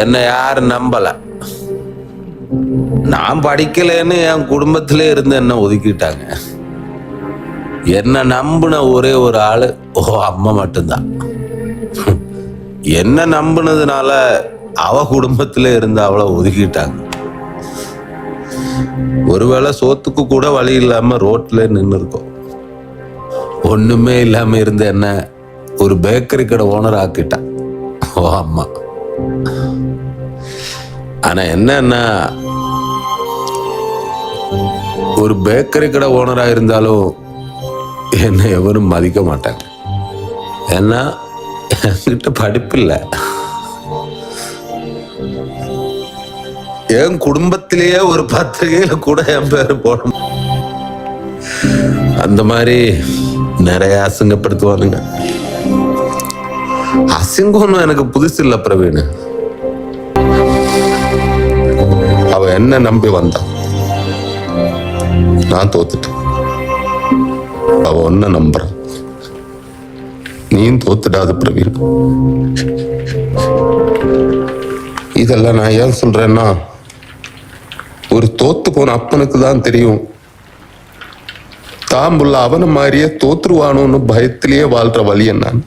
என்னை யாரும் நம்பல. நான் படிக்கலைன்னு என் குடும்பத்திலே இருந்து என்ன ஒதுக்கிட்டாங்க. என்ன நம்பின ஒரே ஒரு ஆளு அம்மா மட்டும்தான். என்ன நம்பினதுனால அவ குடும்பத்திலே இருந்து அவளை ஒதுக்கிட்டாங்க. ஒருவேளை சோத்துக்கு கூட வழி இல்லாம ரோட்ல நின்று இருக்கோம். ஒண்ணுமே இல்லாம இருந்த என்ன ஒரு பேக்கரி கடை ஓனர் ஆக்கிட்டான் அம்மா. ஆனா என்னன்னா, ஒரு பேக்கரி கடை ஓனரா இருந்தாலும் என்ன எவரும் மதிக்க மாட்டாங்க. ஏன்னா என்கிட்ட படிப்பு இல்லை. என் குடும்பத்திலேயே ஒரு பத்திரிகையில கூட என் பேரு போடணும். அந்த மாதிரி நிறைய அசிங்கப்படுத்துவானுங்க. அசிங்கம் எனக்கு புதுசு இல்ல பிரவீன். அவ என்ன நம்பி வந்தான், நான் தோத்துட்டேன். அவ ஒன்ன நம்புறான், நீயும் தோத்துடாது பிரவீன். இதெல்லாம் நான் ஏன் சொல்றேன்னா, ஒரு தோத்து போன அப்பனுக்கு தான் தெரியும் தாம்புள்ள அவன மாதிரியே தோத்துருவானோன்னு பயத்திலேயே வாழ்ற வழி என்னன்னு.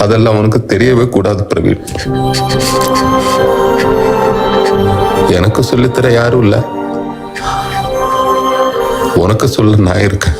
அதெல்லாம் அவனுக்கு தெரியவே கூடாது பிரவீன். எனக்கு சொல்லித்தர யாரும் இல்ல, உனக்கு சொல்ல நான் இருக்கேன்.